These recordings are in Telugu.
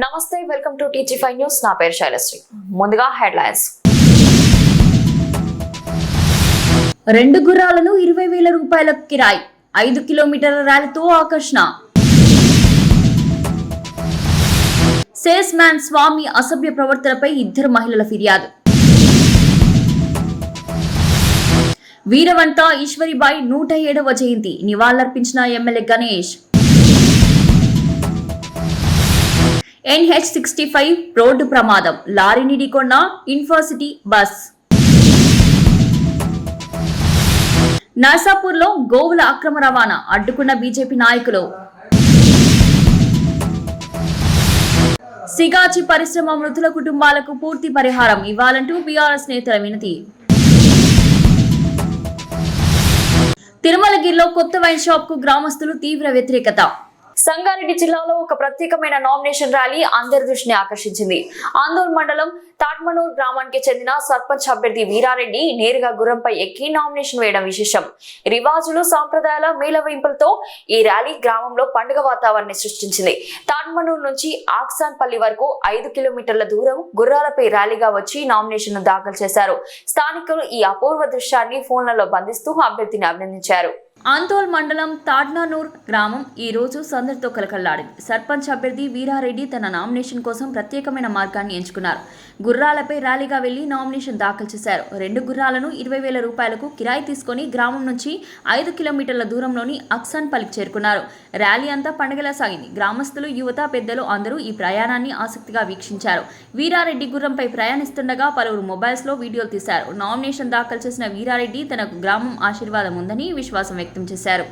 నమస్తే, వెల్కమ్ టు టీజీ5 న్యూస్. నా పేరు శైలశ్రీ. ముందుగా హెడ్లైన్స్. 2 గుర్రాలను 20,000 రూపాయలకు కిరాయి, 5 కిలోమీటర్ల ర్యాలీతో ఆకర్షణ. సేల్స్ మ్యాన్ స్వామి అసభ్య ప్రవర్తనపై 2 మహిళల ఫిర్యాదు. వీరవంత ఈశ్వరీబాయి 107వ జయంతి నివాళులర్పించిన ఎమ్మెల్యే గణేష్. NH65 రోడ్డు ప్రమాదం, లారీని ఢీకొన్న ఇన్ఫర్సిటీ బస్. నర్సాపూర్లో గోవుల అక్రమ రవాణా అడ్డుకున్న బీజేపీ నాయకులు. సిగాచి పరిశ్రమ మృతుల కుటుంబాలకు పూర్తి పరిహారం ఇవ్వాలంటూ బీఆర్ఎస్ నేతల వినతి. తిరుమలగిరిలో కొత్త వైన్ షాప్ కు గ్రామస్తులు తీవ్ర వ్యతిరేకత. సంగారెడ్డి జిల్లాలో ఒక ప్రత్యేకమైన నామినేషన్ ర్యాలీ అందరి దృష్టిని ఆకర్షించింది. ఆందోళ్ మండలం తాట్మనూర్ గ్రామానికి చెందిన సర్పంచ్ అభ్యర్థి వీరారెడ్డి నేరుగా గుర్రంపై ఎక్కి నామినేషన్ వేయడం విశేషం. రివాజులు, సాంప్రదాయాల మేళవింపులతో ఈ ర్యాలీ గ్రామంలో పండుగ వాతావరణాన్ని సృష్టించింది. తాట్మనూర్ నుంచి ఆక్సాన్పల్లి వరకు 5 కిలోమీటర్ల దూరం గుర్రాలపై ర్యాలీగా వచ్చి నామినేషన్ దాఖలు చేశారు. స్థానికులు ఈ అపూర్వ దృశ్యాన్ని ఫోన్లలో బంధిస్తూ అభ్యర్థిని అభినందించారు. ఆందోళ్ మండలం తాడ్నానూర్ గ్రామం ఈ రోజు సందడితో కలకల్లాడింది. సర్పంచ్ అభ్యర్థి వీరారెడ్డి తన నామినేషన్ కోసం ప్రత్యేకమైన మార్గాన్ని ఎంచుకున్నారు. గుర్రాలపై ర్యాలీగా వెళ్లి నామినేషన్ దాఖలు చేశారు. 2 గుర్రాలను 20,000 రూపాయలకు కిరాయి తీసుకుని గ్రామం నుంచి 5 కిలోమీటర్ల దూరంలోని అక్సాన్పల్లికి చేరుకున్నారు. ర్యాలీ అంతా పండుగలా సాగింది. గ్రామస్తులు, యువత, పెద్దలు అందరూ ఈ ప్రయాణాన్ని ఆసక్తిగా వీక్షించారు. వీరారెడ్డి గుర్రంపై ప్రయాణిస్తుండగా పలువురు మొబైల్స్ లో వీడియోలు తీశారు. నామినేషన్ దాఖలు చేసిన వీరారెడ్డి తనకు గ్రామం ఆశీర్వాదం ఉందని విశ్వాసం వ్యక్తం చేశారు.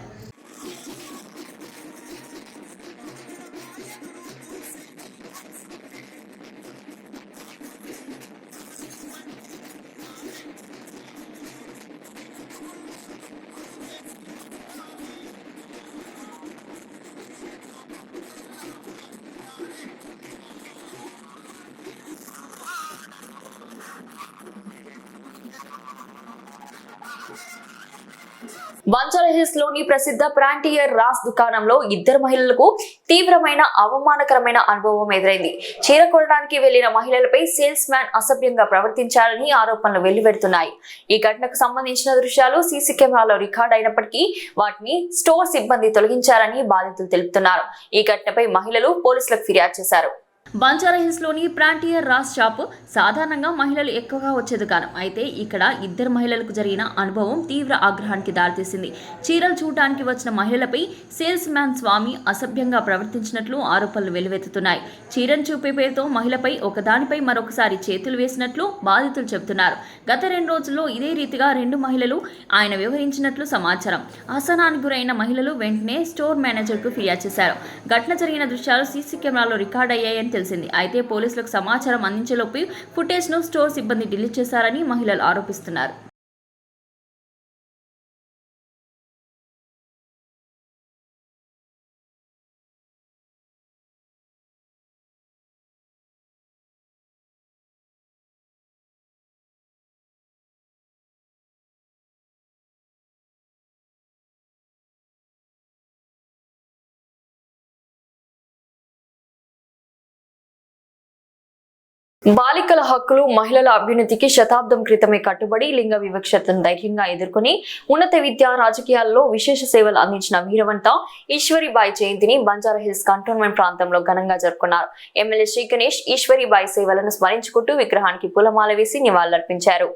బంజారాహిల్స్ లోని ప్రసిద్ధ ప్రాంటియర్ రాస్ దుకాణంలో 2 మహిళలకు తీవ్రమైన అవమానకరమైన అనుభవం ఎదురైంది. చీర కొనడానికి వెళ్లిన మహిళలపై సేల్స్ మ్యాన్ అసభ్యంగా ప్రవర్తించారని ఆరోపణలు వెల్లువెడుతున్నాయి. ఈ ఘటనకు సంబంధించిన దృశ్యాలు సీసీ కెమెరాలో రికార్డ్ అయినప్పటికీ వాటిని స్టోర్ సిబ్బంది తొలగించారని బాధితులు తెలుపుతున్నారు. ఈ ఘటనపై మహిళలు పోలీసులకు ఫిర్యాదు చేశారు. బంజారాహిల్స్ లోని ప్రాంటియర్ రాస్ షాప్ సాధారణంగా మహిళలు ఎక్కువగా వచ్చే దుకాణం. అయితే ఇక్కడ 2 మహిళలకు జరిగిన అనుభవం తీవ్ర ఆగ్రహానికి దారితీసింది. చీరలు చూడటానికి వచ్చిన మహిళలపై సేల్స్ మ్యాన్ స్వామి అసభ్యంగా ప్రవర్తించినట్లు ఆరోపణలు వెల్లువెత్తుతున్నాయి. చీరను చూపే పేరుతో మహిళపై ఒకదానిపై మరొకసారి చేతులు వేసినట్లు బాధితులు చెబుతున్నారు. గత 2 రోజుల్లో ఇదే రీతిగా 2 మహిళలు ఆయన వ్యవహరించినట్లు సమాచారం. అసహనానికి గురైన మహిళలు వెంటనే స్టోర్ మేనేజర్ కు ఫిర్యాదు చేశారు. ఘటన జరిగిన దృశ్యాలు సీసీ కెమెరాలో రికార్డ్ అయ్యాయని తెలిసింది. అయితే పోలీసులకు సమాచారం అందించేలోపు ఫుటేజ్ ను స్టోర్ సిబ్బంది డిలీట్ చేశారని మహిళలు ఆరోపిస్తున్నారు. బాలికల హక్కులు, మహిళల అభ్యున్నతికి శతాబ్దం క్రితమే కట్టుబడి లింగ వివక్షతను ధైర్యంగా ఎదుర్కొని ఉన్నత విద్య, రాజకీయాల్లో విశేష సేవలు అందించిన వీరవంత ఈశ్వరీబాయి జయంతిని బంజారాహిల్స్ కంటోన్మెంట్ ప్రాంతంలో ఘనంగా జరుపుకున్నారు. ఎమ్మెల్యే శ్రీ గణేష్ ఈశ్వరీబాయి సేవలను స్మరించుకుంటూ విగ్రహానికి పూలమాల వేసి నివాళులర్పించారు.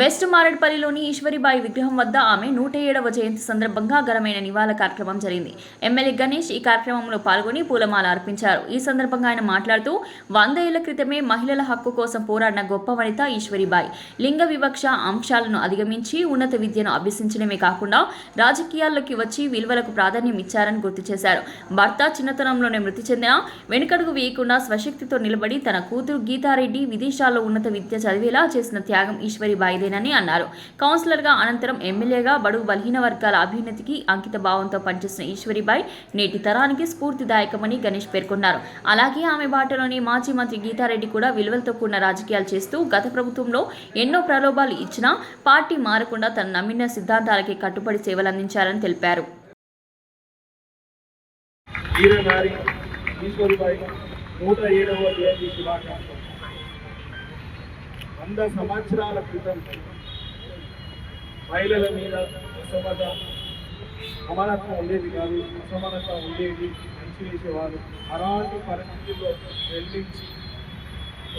వెస్ట్ మారేడ్పల్లిలోని ఈశ్వరీబాయి విగ్రహం వద్ద ఆమె 107వ జయంతి సందర్భంగా ఘనమైన నివాళుల కార్యక్రమం జరిగింది. ఎమ్మెల్యే గణేష్ ఈ కార్యక్రమంలో పాల్గొని పూలమాల అర్పించారు. ఈ సందర్భంగా ఆయన మాట్లాడుతూ 100 ఏళ్ల క్రితమే మహిళల హక్కు కోసం పోరాడిన గొప్ప వనిత ఈశ్వరీబాయి. లింగ వివక్ష అంశాలను అధిగమించి ఉన్నత విద్యను అభ్యసించడమే కాకుండా రాజకీయాల్లోకి వచ్చి విలువలకు ప్రాధాన్యం ఇచ్చారని గుర్తు చేశారు. భర్త చిన్నతనంలోనే మృతి చెందిన వెనుకడుగు వేయకుండా స్వశక్తితో నిలబడి తన కూతురు గీతారెడ్డి విదేశాల్లో ఉన్నత విద్య చదివేలా చేసిన త్యాగం ఈశ్వరీబాయి బాయిదేనని అన్నారు. కౌన్సిలర్ గా అనంతరం ఎమ్మెల్యేగా బడుగు బలహీన వర్గాల అభ్యున్నతికి అంకిత భావంతో పనిచేసిన ఈశ్వరీబాయి నేటి తరానికి స్ఫూర్తిదాయకమని గణేష్ పేర్కొన్నారు. అలాగే ఆమె బాటలోని మాజీ మంత్రి గీతారెడ్డి కూడా విలువలతో కూడిన రాజకీయాలు చేస్తూ గత ప్రభుత్వంలో ఎన్నో ప్రలోభాలు ఇచ్చినా పార్టీ మారకుండా తన నమ్మిన సిద్ధాంతాలకి కట్టుబడి సేవలందించారని తెలిపారు. 107వ జయంతి శుభాకాంక్షలు. 100 సంవత్సరాల క్రితం మహిళల మీద అసమానత్వం ఉండేది కాదు, అసమానత ఉండేది, మంచి వేసేవారు. అలాంటి పరిస్థితుల్లో జన్మించి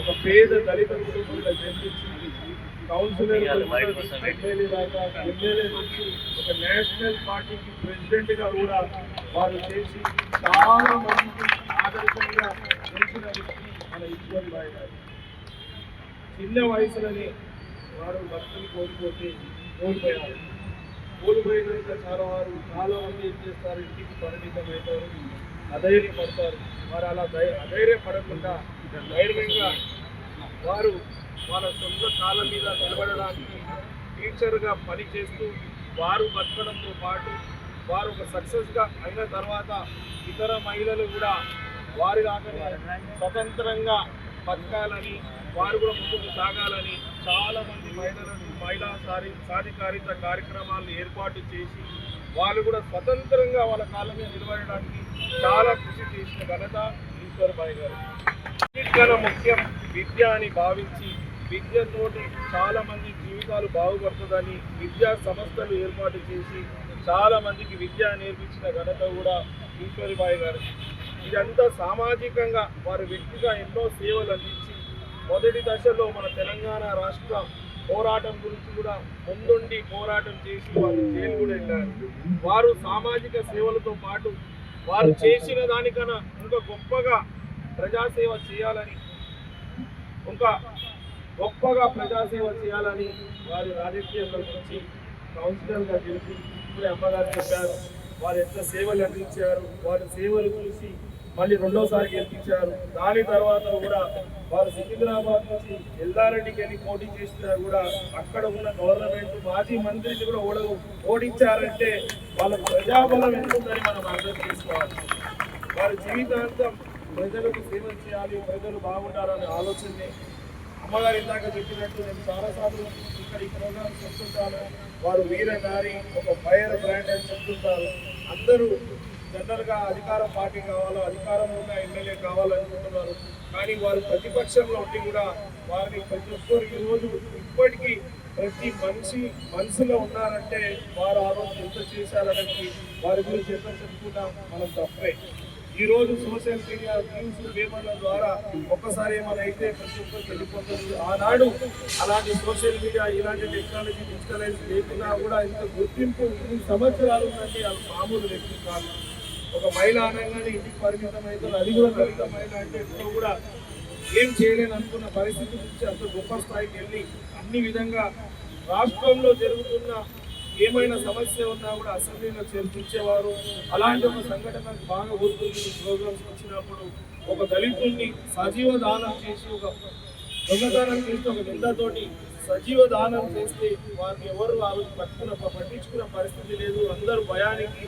ఒక పేద దళిత కుటుంబంలో జన్మించి కౌన్సిలర్ ఎమ్మెల్యే దాకా ఎమ్మెల్యే నుంచి ఒక నేషనల్ పార్టీకి ప్రెసిడెంట్గా కూడా వారు చేసి చాలా మందికి ఆదర్శంగా నిలిచిన వ్యక్తి మన ఈశ్వర్ భాయ్ గారు. చిన్న వయసులోనే వారు భక్తులు కోల్పోయారు. కోల్పోయినాక చాలా మంది ఏం చేస్తారు, ఇంటికి పరిమితం అవుతారు, అధైర్యపడతారు. వారు అలా అధైర్యపడకుండా ధైర్యంగా వారు వాళ్ళ సొంత కాళ్ళ మీద నిలబడడానికి టీచర్గా పనిచేస్తూ వారు బతకడంతో పాటు వారు ఒక సక్సెస్గా అయిన తర్వాత ఇతర మహిళలు కూడా వారి లాగానే స్వతంత్రంగా బతకాలని, వారు కూడా ముందుకు సాగాలని చాలామంది మహిళా సాధికారిత కార్యక్రమాలను ఏర్పాటు చేసి వాళ్ళు కూడా స్వతంత్రంగా వాళ్ళ కాళ్ళ మీద నిలబడడానికి చాలా కృషి చేసిన ఘనత ఈశ్వర్ భాయ్ గారు. అన్నిటికన్నా ముఖ్యం విద్య అని భావించి విద్యతోటి చాలా మంది జీవితాలు బాగుపడుతుందని విద్యా సంస్థలు ఏర్పాటు చేసి చాలా మందికి విద్య నేర్పించిన ఘనత కూడా ఈశ్వర్ భాయ్ గారు. ఇదంతా సామాజికంగా వారు వ్యక్తిగా ఎన్నో సేవలు అందించి మొదటి దశలో మన తెలంగాణ రాష్ట్ర పోరాటం గురించి కూడా ముందుండి పోరాటం చేసి వారు జైలు కూడా వెళ్ళారు. వారు సామాజిక సేవలతో పాటు వారు చేసిన దానికన్నా ఇంకా గొప్పగా ప్రజాసేవ చేయాలని వారి రాజకీయంలో నుంచి కౌన్సిలర్గా గెలిచి ఇప్పుడే అమ్మగారు చెప్పారు వారు ఎంత సేవలు అందించారు. వారి సేవలు చూసి మళ్ళీ రెండోసారి గెలిపించారు. దాని తర్వాత కూడా వారు సికింద్రాబాద్ నుంచి ఎల్లారెడ్డికి వెళ్ళి పోటీ చేసినా కూడా అక్కడ ఉన్న గవర్నమెంట్ మాజీ మంత్రిని కూడా ఓడించారంటే వాళ్ళ ప్రజాబలం ఎంతుందని మనం అర్థం చేసుకోవాలి. వారి జీవితాంతం ప్రజలకు సేవ చేయాలి, ప్రజలు బాగుండాలనే ఆలోచనే. అమ్మగారు ఇందాక చెప్పినట్టు నేను చాలాసార్లు ఇక్కడ ఈ ప్రోగ్రామ్స్ చెప్తుంటాను. వారు వీరనారి ఒక ఫైర్ బ్రాండ్ అని చెప్తుంటారు. అందరూ జనరల్గా అధికార పార్టీ కావాలో, అధికారంలో ఉన్న ఎమ్మెల్యే కావాలనుకుంటున్నారు. కానీ వారు ప్రతిపక్షంలో ఉండి కూడా వారిని ప్రతి ఒక్కరు ఈరోజు ఇప్పటికీ ప్రతి మనిషి మనసులో ఉన్నారంటే వారు ఆ రోజు ఎంత చేశారనేది వారి గురించి ఎంత చెప్పుకున్నా మనం తప్పే. ఈరోజు సోషల్ మీడియా న్యూస్ పేపర్ల ద్వారా ఒక్కసారి ఏమైనా అయితే ప్రతి ఒక్కరికి వెళ్ళిపోతుంది. ఆనాడు అలాంటి సోషల్ మీడియా ఇలాంటి టెక్నాలజీ డిజిటలైజ్ లేకున్నా కూడా ఇంత గుర్తింపు ఇన్ని సంవత్సరాలు ఉందంటే అది మామూలు వ్యక్తి కాదు. ఒక మహిళ అనగానే ఇంటికి పరిమితం అవుతుంది. అది కూడా దళిత మహిళ అంటే ఎప్పుడో కూడా ఏం చేయలేని అనుకున్న పరిస్థితి నుంచి అంత గొప్ప స్థాయికి వెళ్ళి అన్ని విధంగా రాష్ట్రంలో జరుగుతున్న ఏమైనా సమస్య ఉన్నా కూడా అసెంబ్లీలో చర్చించేవారు. అలాంటి ఒక సంఘటన బాగా గుర్తుంది. ప్రోగ్రామ్స్ వచ్చినప్పుడు ఒక దళితుడిని సజీవ దానం చేసి ఒక దొంగతనం చేసి ఒక నిందతోటి సజీవ దానం చేస్తే వారిని ఎవరు పట్టించుకున్న పరిస్థితి లేదు. అందరూ భయానికి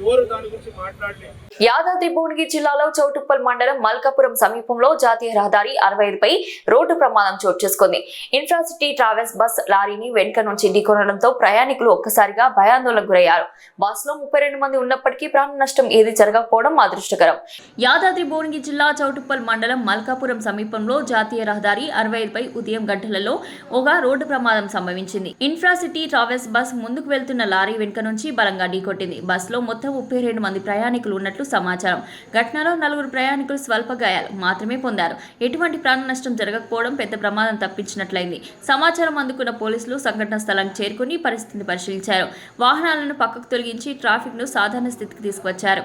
ఎవరు దాని గురించి మాట్లాడలేదు. యాదాద్రి భువనగిరి జిల్లాలో చౌటుప్పల్ మండలం మల్కాపురం సమీపంలో జాతీయ రహదారి 65పై రోడ్డు ప్రమాదం చోటు చేసుకుంది. ఇన్ఫ్రాసిటీ ట్రావెల్స్ బస్ లారీని వెనుక నుంచి ఢీకొనడంతో ప్రయాణికులు ఒక్కసారిగా భయాందోళనకు గురయ్యారు. బస్ లో 32 మంది ఉన్నప్పటికీ ప్రాణ నష్టం ఏది జరగకపోవడం అదృష్టకరం. యాదాద్రి భువనగిరి జిల్లా చౌటుప్పల్ మండలం మల్కాపురం సమీపంలో జాతీయ రహదారి 65పై ఉదయం గంటలలో ఒక రోడ్డు ప్రమాదం సంభవించింది. ఇన్ఫ్రాసిటీ ట్రావెల్స్ బస్ ముందుకు వెళ్తున్న లారీ వెనుక నుంచి బలంగా ఢీకొట్టింది. బస్సులో మొత్తం 32 మంది ప్రయాణికులు ఉన్నట్లు సమాచారం. ఘటనలో 4 ప్రయాణికులు స్వల్ప గాయాలు మాత్రమే పొందారు. ఎటువంటి ప్రాణ నష్టం జరగకపోవడం పెద్ద ప్రమాదం తప్పించినట్లయింది. సమాచారం అందుకున్న పోలీసులు సంఘటన స్థలానికి చేరుకుని పరిస్థితిని పరిశీలించారు. వాహనాలను పక్కకు తొలగించి ట్రాఫిక్ ను సాధారణ స్థితికి తీసుకువచ్చారు.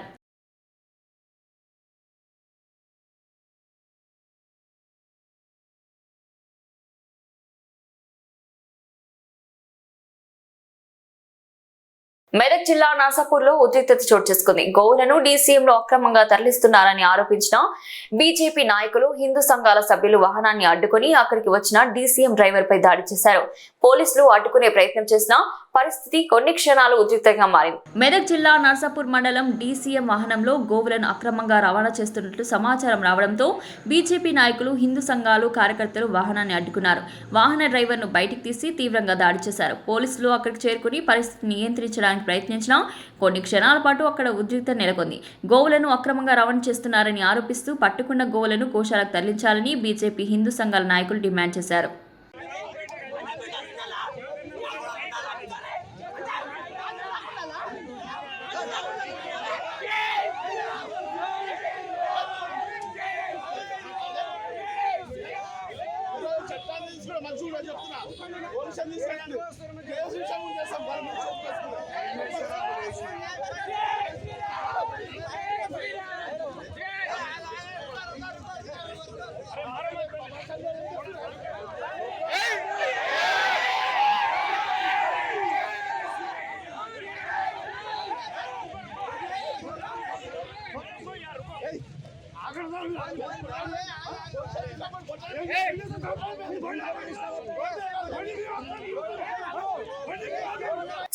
మెదక్ జిల్లా నర్సాపూర్లో ఉద్రిక్తత చోటు చేసుకుంది. గోవులను డీసీఎంలో అక్రమంగా తరలిస్తున్నారని ఆరోపించిన బీజేపీ నాయకులు, హిందూ సంఘాల సభ్యులు వాహనాన్ని అడ్డుకుని అక్కడికి వచ్చిన డీసీఎం డ్రైవర్ పై దాడి చేశారు. పోలీసులు అడ్డుకునే ప్రయత్నం చేసినా పరిస్థితి కొన్ని క్షణాలు ఉద్రిక్తంగా మారింది. మెదక్ జిల్లా నర్సాపూర్ మండలం DCM వాహనంలో గోవులను అక్రమంగా రవాణా చేస్తున్నట్లు సమాచారం రావడంతో బీజేపీ నాయకులు, హిందూ సంఘాలు, కార్యకర్తలు వాహనాన్ని అడ్డుకున్నారు. వాహన డ్రైవర్ను బయటికి తీసి తీవ్రంగా దాడి చేశారు. పోలీసులు అక్కడికి చేరుకుని పరిస్థితిని నియంత్రించడానికి ప్రయత్నించినా కొన్ని క్షణాల పాటు అక్కడ ఉద్రిక్తత నెలకొంది. గోవులను అక్రమంగా రవాణా చేస్తున్నారని ఆరోపిస్తూ పట్టుకున్న గోవులను గోశాలకు తరలించాలని బీజేపీ, హిందూ సంఘాల నాయకులు డిమాండ్ చేశారు.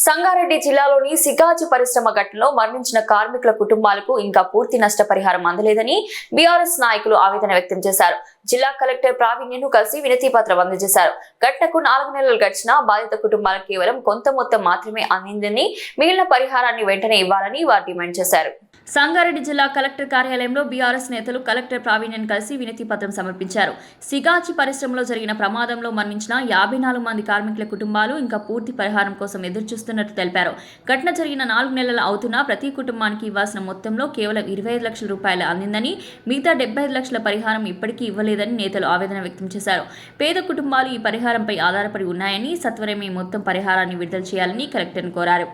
సంగారెడ్డి జిల్లాలోని సిగాజు పరిశ్రమ ఘటనలో మరణించిన కార్మికుల కుటుంబాలకు ఇంకా పూర్తి నష్టపరిహారం అందలేదని బీఆర్ఎస్ నాయకులు ఆవేదన వ్యక్తం చేశారు. జిల్లా కలెక్టర్ ప్రావీణ్యను కలిసి వినతి పత్రం అందజేశారు. ఘటనకు 4 నెలలు గడిచినా బాధిత కుటుంబాలకు కేవలం కొంత మొత్తం మాత్రమే అందిందని, మిగిలిన పరిహారాన్ని వెంటనే ఇవ్వాలని వారు డిమాండ్ చేశారు. సంగారెడ్డి జిల్లా కలెక్టర్ కార్యాలయంలో బీఆర్ఎస్ నేతలు కలెక్టర్ ప్రావీణ్యను కలిసి వినతి పత్రం సమర్పించారు. సిగాచి పరిశ్రమలో జరిగిన ప్రమాదంలో మరణించిన 54 మంది కార్మికుల కుటుంబాలు ఇంకా పూర్తి పరిహారం కోసం ఎదురుచూస్తున్నట్టు తెలిపారు. ఘటన జరిగిన 4 నెలలు అవుతున్నా ప్రతి కుటుంబానికి ఇవ్వాల్సిన మొత్తంలో కేవలం 25 లక్షల రూపాయలు అందిందని, మిగతా 75 లక్షల పరిహారం ఇప్పటికీ ఇవ్వలేదని నేతలు ఆవేదన వ్యక్తం చేశారు. పేద కుటుంబాలు ఈ పరిహారంపై ఆధారపడి ఉన్నాయని, సత్వరమే మొత్తం పరిహారాన్ని విడుదల చేయాలని కలెక్టర్ను కోరారు.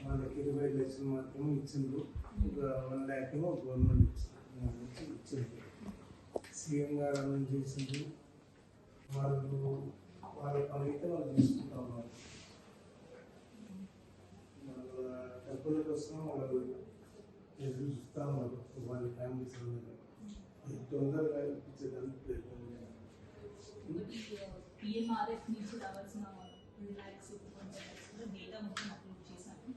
వాళ్ళకి 25 లక్షలు మాత్రం ఇచ్చిండ్రు. 1 lakh గవర్నమెంట్ ఇచ్చింది. సీఎం గారు అనౌన్స్ చేసింది. వాళ్ళ పని అయితే వాళ్ళు తీసుకుంటా ఉన్నారు. వాళ్ళ డబ్బుల కోసం వాళ్ళు ఎదురు చూస్తూ ఉన్నారు. వాళ్ళ ఫ్యామిలీస్ అందరూ తొందరగా ఇప్పించేదానికి ప్రయత్నం చేయాలి. PMRF నుంచి రావాల్సిన 2 lakhs డేటా మొత్తం అప్లోడ్ చేశాను.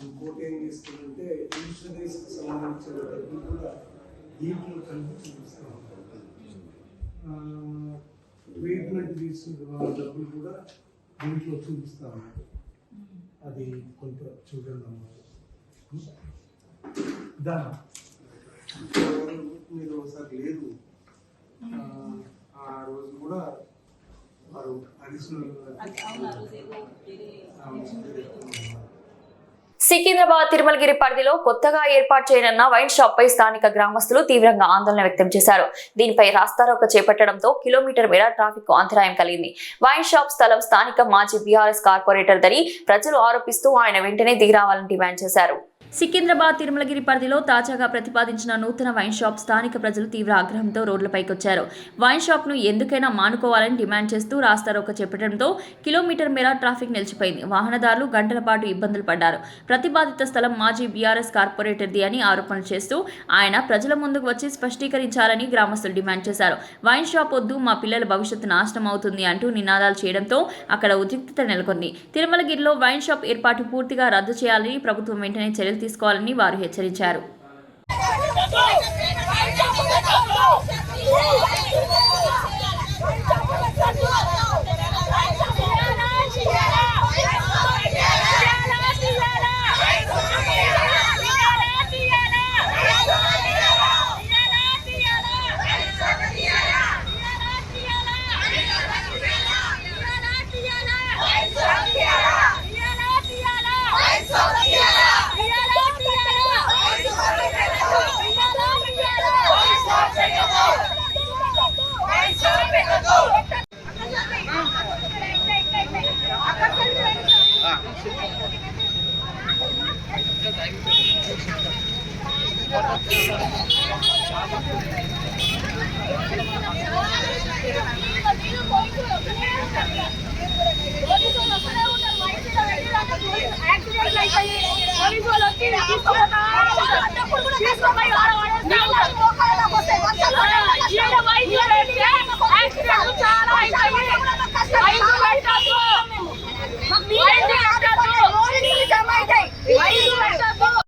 ఇంకోటి ఏం చేస్తుందంటే ఇన్సూరెన్స్కి సంబంధించిన డబ్బులు కూడా దీంట్లో కలిపి చూపిస్తూ ఉంటారు. ట్రీట్మెంట్ తీసుకున్న డబ్బులు కూడా దీంట్లో చూపిస్తూ ఉంటారు. అది కొంత చూడండి అన్నమాట. మీరు ఒకసారి లేదు ఆ రోజు కూడా వారు అడిషనల్ సికింద్రాబాద్ తిరుమలగిరి పరిధిలో కొత్తగా ఏర్పాటు చేయనున్న వైన్ షాప్ పై స్థానిక గ్రామస్తులు తీవ్రంగా ఆందోళన వ్యక్తం చేశారు. దీనిపై రాస్తారోకో చేపట్టడంతో కిలోమీటర్ మేర ట్రాఫిక్ కు అంతరాయం కలిగింది. వైన్ షాప్ స్థలం స్థానిక మాజీ బీఆర్ఎస్ కార్పొరేటర్ దని ప్రజలు ఆరోపిస్తూ ఆయన వెంటనే దిగిరావాలని డిమాండ్ చేశారు. సికింద్రాబాద్ తిరుమలగిరి పరిధిలో తాజాగా ప్రతిపాదించిన నూతన వైన్ షాప్ స్థానిక ప్రజలు తీవ్ర ఆగ్రహంతో రోడ్లపైకొచ్చారు. వైన్ షాప్ ను ఎందుకైనా మానుకోవాలని డిమాండ్ చేస్తూ రాస్తారోకో చేపట్టడంతో కిలోమీటర్ మేర ట్రాఫిక్ నిలిచిపోయింది. వాహనదారులు గంటల పాటు ఇబ్బందులు పడ్డారు. ప్రతిపాదిత స్థలం మాజీ బీఆర్ఎస్ కార్పొరేటర్ది అని ఆరోపణలు చేస్తూ ఆయన ప్రజల ముందుకు వచ్చి స్పష్టీకరించాలని గ్రామస్తులు డిమాండ్ చేశారు. వైన్ షాప్ వద్దు, మా పిల్లల భవిష్యత్తు నాశనం అవుతుంది అంటూ నినాదాలు చేయడంతో అక్కడ ఉద్రిక్తత నెలకొంది. తిరుమలగిరిలో వైన్ షాప్ ఏర్పాటు పూర్తిగా రద్దు చేయాలని, ప్రభుత్వం వెంటనే చర్యలు తీసుకోవాలని వారు హెచ్చరించారు.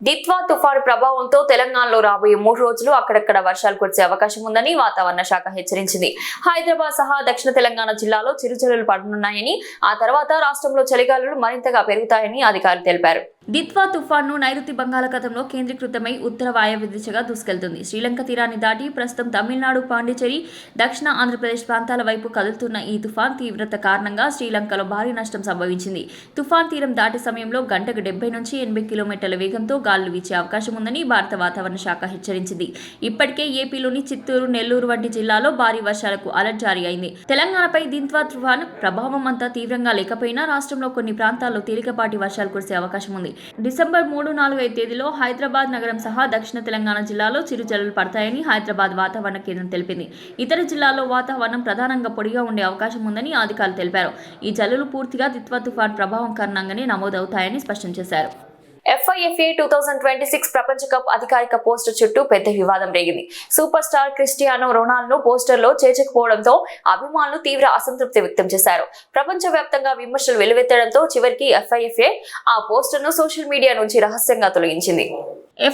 దిత్వా తుఫాను ప్రభావంతో తెలంగాణలో రాబోయే 3 రోజులు అక్కడక్కడ వర్షాలు కురిసే అవకాశం ఉందని వాతావరణ శాఖ హెచ్చరించింది. హైదరాబాద్ సహా దక్షిణ తెలంగాణ జిల్లాలో చిరుజల్లులు పడనున్నాయని, ఆ తర్వాత రాష్ట్రంలో చలిగాలులు మరింతగా పెరుగుతాయని అధికారులు తెలిపారు. దిత్వా తుఫాను నైరుతి బంగాళాఖాతంలో కేంద్రీకృతమై ఉత్తర వాయవ్య దిశగా దూసుకెళ్తుంది. శ్రీలంక తీరాన్ని దాటి ప్రస్తుతం తమిళనాడు, పాండిచేరి, దక్షిణ ఆంధ్రప్రదేశ్ ప్రాంతాల వైపు కదులుతున్న ఈ తుఫాన్ తీవ్రత కారణంగా శ్రీలంకలో భారీ నష్టం సంభవించింది. తుఫాన్ తీరం దాటే సమయంలో గంటకు 70 నుంచి 80 కిలోమీటర్ల వేగంతో గాలులు వీచే అవకాశం ఉందని భారత వాతావరణ శాఖ హెచ్చరించింది. ఇప్పటికే ఏపీలోని చిత్తూరు, నెల్లూరు వంటి జిల్లాలో భారీ వర్షాలకు అలర్ట్ జారీ అయింది. తెలంగాణపై దిత్వా తుఫాన్ ప్రభావం అంతా తీవ్రంగా లేకపోయినా రాష్ట్రంలో కొన్ని ప్రాంతాల్లో తేలికపాటి వర్షాలు కురిసే అవకాశం ఉంది. డిసెంబర్ 3, 4 తేదీలో హైదరాబాద్ నగరం సహా దక్షిణ తెలంగాణ జిల్లాలో చిరుజల్లులు పడతాయని హైదరాబాద్ వాతావరణ కేంద్రం తెలిపింది. ఇతర జిల్లాల్లో వాతావరణం ప్రధానంగా పొడిగా ఉండే అవకాశం ఉందని అధికారులు తెలిపారు. ఈ జల్లులు పూర్తిగా దిత్వా తుఫాన్ ప్రభావం కారణంగానే నమోదవుతాయని స్పష్టం చేశారు. FIFA 2026 ప్రపంచ కప్ అధికారిక పోస్టర్ చుట్టూ పెద్ద వివాదం రేగింది. సూపర్ స్టార్ క్రిస్టియానో రొనాల్డో పోస్టర్లో చేర్చకపోవడంతో అభిమానులు తీవ్ర అసంతృప్తి వ్యక్తం చేశారు. ప్రపంచవ్యాప్తంగా విమర్శలు వెల్లువెత్తడంతో చివరికి FIFA ఆ పోస్టర్ను సోషల్ మీడియా నుంచి రహస్యంగా తొలగించింది.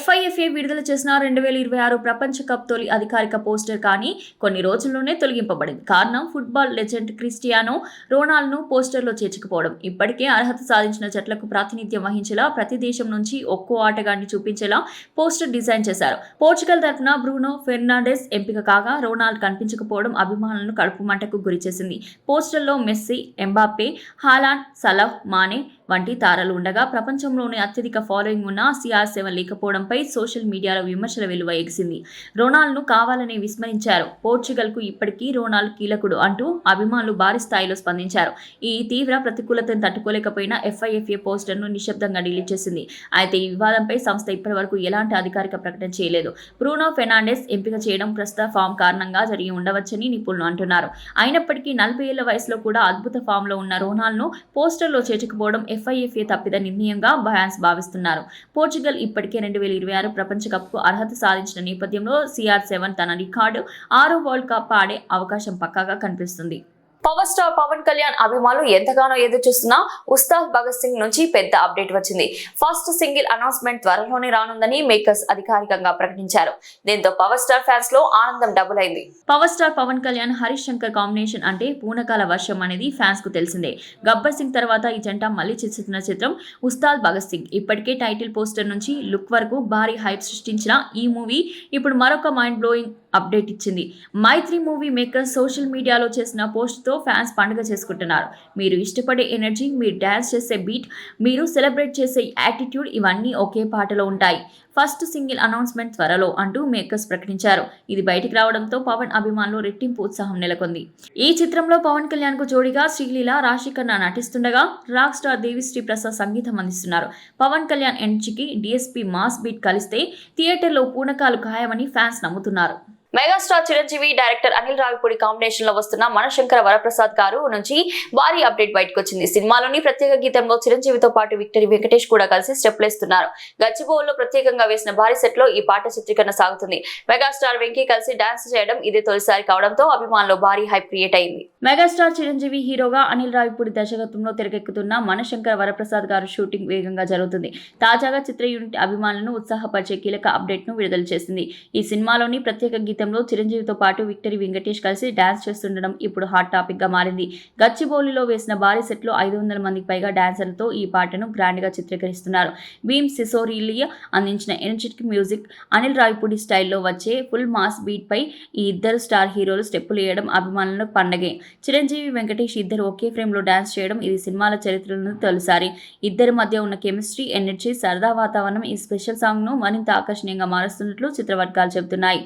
FIFA విడుదల చేసిన 2026 ప్రపంచ కప్ తొలి అధికారిక పోస్టర్ కానీ కొన్ని రోజుల్లోనే తొలగింపబడింది. కారణం ఫుట్బాల్ లెజెండ్ క్రిస్టియానో రొనాల్డోను పోస్టర్లో చేర్చకపోవడం. ఇప్పటికే అర్హత సాధించిన జట్లకు ప్రాతినిధ్యం వహించేలా ప్రతి దేశం నుంచి ఒక్కో ఆటగాడిని చూపించేలా పోస్టర్ డిజైన్ చేశారు. పోర్చుగల్ తరఫున బ్రూనో ఫెర్నాండెస్ ఎంపిక కాగా రొనాల్డో కనిపించకపోవడం అభిమానులను కడుపు మంటకు గురిచేసింది. పోస్టర్లో మెస్సీ, ఎంబాపే, హాలాండ్, సలాహ్, మానే వంటి తారలు ఉండగా ప్రపంచంలోనే అత్యధిక ఫాలోయింగ్ ఉన్న CR7 లేకపోవడంపై సోషల్ మీడియాలో విమర్శల వెలువ ఎగిసింది. రొనాల్డోను కావాలని విస్మరించారు. పోర్చుగల్కు ఇప్పటికీ రొనాల్డో కీలకుడు అంటూ అభిమానులు భారీ స్థాయిలో స్పందించారు. ఈ తీవ్ర ప్రతికూలతను తట్టుకోలేకపోయిన FIFA పోస్టర్ను నిశ్శబ్దంగా డిలీట్ చేసింది. అయితే ఈ వివాదంపై సంస్థ ఇప్పటివరకు ఎలాంటి అధికారిక ప్రకటన చేయలేదు. బ్రూనో ఫెర్నాండెస్ ఎంపిక చేయడం ప్రస్తుత ఫామ్ కారణంగా జరిగి ఉండవచ్చని నిపుణులు అంటున్నారు. అయినప్పటికీ 40 ఏళ్ల వయసులో కూడా అద్భుత ఫామ్లో ఉన్న రొనాల్డోను పోస్టర్లో చేర్చకపోవడం FIFA తప్పిద నిర్ణయంగా ఫ్యాన్స్ భావిస్తున్నారు. పోర్చుగల్ ఇప్పటికే 2026 ప్రపంచ కప్కు అర్హత సాధించిన నేపథ్యంలో CR7 తన రికార్డు 6 వరల్డ్ కప్ ఆడే అవకాశం పక్కాగా కనిపిస్తుంది. పవర్ స్టార్ పవన్ కళ్యాణ్ అభిమానులు ఎంతగానో ఎదురు చూస్తున్న ఉస్తాద్ భగత్ సింగ్ నుంచి పెద్ద అప్డేట్ వచ్చింది. ఫస్ట్ సింగిల్ అనౌన్స్మెంట్ త్వరలోనే రానుందని మేకర్స్ అధికారికంగా ప్రకటించారు. దీంతో పవర్ స్టార్ ఫ్యాన్స్ లో ఆనందం డబుల్ అయింది. Power star Pawan Kalyan, Harish Shankar combination అంటే పూనకాల వర్షం అనేది ఫ్యాన్స్ కు తెలిసిందే. గబ్బర్ సింగ్ తర్వాత ఈ జంట మళ్లీ చేస్తున్న చిత్రం ఉస్తాద్ భగత్ సింగ్. ఇప్పటికే టైటిల్ పోస్టర్ నుంచి లుక్ వరకు భారీ హైప్ సృష్టించిన ఈ మూవీ ఇప్పుడు మరొక మైండ్ బ్లోయింగ్ అప్డేట్ ఇచ్చింది. మైత్రి మూవీ మేకర్స్ సోషల్ మీడియాలో చేసిన పోస్ట్తో ఫ్యాన్స్ పండుగ చేసుకుంటున్నారు. మీరు ఇష్టపడే ఎనర్జీ, మీరు డ్యాన్స్ చేసే బీట్, మీరు సెలబ్రేట్ చేసే యాటిట్యూడ్ ఇవన్నీ ఒకే పాటలో ఉంటాయి. ఫస్ట్ సింగిల్ అనౌన్స్మెంట్ త్వరలో అంటూ మేకర్స్ ప్రకటించారు. ఇది బయటికి రావడంతో పవన్ అభిమానులు రెట్టింపు ఉత్సాహం నెలకొంది. ఈ చిత్రంలో పవన్ కళ్యాణ్ కు జోడిగా శ్రీలీల, రాశి ఖన్నా నటిస్తుండగా రాక్ స్టార్ దేవిశ్రీ ప్రసాద్ సంగీతం అందిస్తున్నారు. పవన్ కళ్యాణ్ ఎనర్జీకి DSP మాస్ బీట్ కలిస్తే థియేటర్లో పూనకాలు ఖాయమని ఫ్యాన్స్ నమ్ముతున్నారు. Megastar Chiranjeevi, director Anil Ravipudi combination లో వస్తున్న మనశంకర వరప్రసాద్ గారు నుంచి భారీ అప్డేట్ బయటకు వచ్చింది. సినిమాలోని ప్రత్యేక గీతంలో చిరంజీవితో పాటు విక్టరీ వెంకటేష్ కూడా కలిసి స్టెప్లేస్తున్నారు. గచ్చిబౌలిలో ప్రత్యేకంగా వేసిన భారీ సెట్ లో ఈ పాట చిత్రీకరణ సాగుతుంది. మెగాస్టార్ వెంకీ కలిసి డాన్స్ చేయడం ఇదే తొలిసారి కావడంతో అభిమానులు భారీ హైప్ క్రియేట్ అయింది. మెగాస్టార్ చిరంజీవి హీరోగా అనిల్ రావిపూడి దర్శకత్వంలో తెరకెక్కుతున్న మనశంకర వరప్రసాద్ గారు షూటింగ్ వేగంగా జరుగుతుంది. తాజాగా చిత్ర యూనిట్ అభిమానులను ఉత్సాహపరిచే కీలక అప్డేట్ ను విడుదల చేసింది. ఈ సినిమాలోని ప్రత్యేక గీతంలో చిరంజీవితో పాటు విక్టరీ వెంకటేష్ కలిసి డాన్స్ చేస్తుండడం ఇప్పుడు హాట్ టాపిక్ గా మారింది. గచ్చిబౌలిలో వేసిన భారీ సెట్ లో 500 మందికి పైగా డాన్సర్లతో ఈ పాటను గ్రాండ్ గా చిత్రీకరిస్తున్నారు. భీమ్ సిసోరియా అందించిన ఎనర్జెటిక్ మ్యూజిక్, అనిల్ రావిపూడి స్టైల్లో వచ్చే ఫుల్ మాస్ బీట్ పై ఈ ఇద్దరు స్టార్ హీరోలు స్టెప్పులు వేయడం అభిమానులకు పండగే. చిరంజీవి, వెంకటేష్ ఇద్దరు ఒకే ఫ్రేమ్ లో డాన్స్ చేయడం ఇది సినిమాల చరిత్రలో తొలిసారి. ఇద్దరి మధ్య ఉన్న కెమిస్ట్రీ, ఎనర్జీ, సరదా వాతావరణం ఈ స్పెషల్ సాంగ్ ను మరింత ఆకర్షణీయంగా మారుస్తున్నట్లు చిత్రవర్గాలు చెబుతున్నాయి.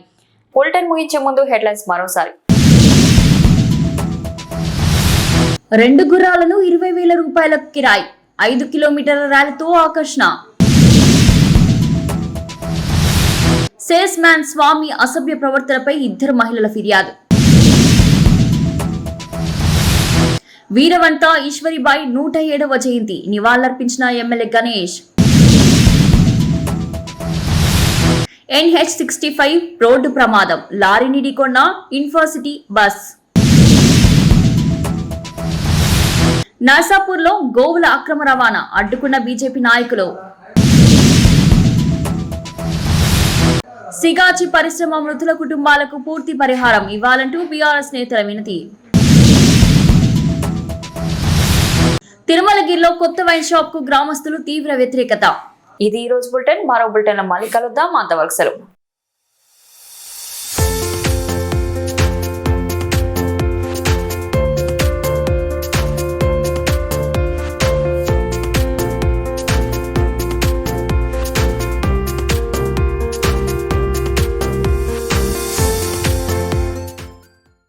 బులెటిన్ ముగించే ముందు హెడ్లైన్స్ మరోసారి. 2 గుర్రాలను 20,000 రూపాయలకు కిరాయి, 5 కిలోమీటర్ల ర్యాలీతో ఆకర్షణ. సేల్స్ మ్యాన్ స్వామి అసభ్య ప్రవర్తనపై 2 మహిళల ఫిర్యాదు. వీరవంత ఈశ్వరిబాయి 107వ జయంతి నివాళులర్పించిన ఎమ్మెల్యే గణేష్. NH65 రోడ్డు ప్రమాదం, లారీని ఢీకొన్న ఇన్ఫోసిటీ బస్. నర్సాపూర్లో గోవుల అక్రమ రవాణా, అడ్డుకున్న బీజేపీ నాయకులు. సిగాచి పరిశ్రమ మృతుల కుటుంబాలకు పూర్తి పరిహారం ఇవ్వాలంటూ బీఆర్ఎస్ నేతల వినతి. తిరుమలగిరిలో కొత్త వైన్ షాప్ కు గ్రామస్తులు తీవ్ర వ్యతిరేకత. ఇది ఈ రోజు బులెటిన్. మరో బులెటిన్ లో మళ్ళీ కలుద్దాం. అంతవరకు సెలవు.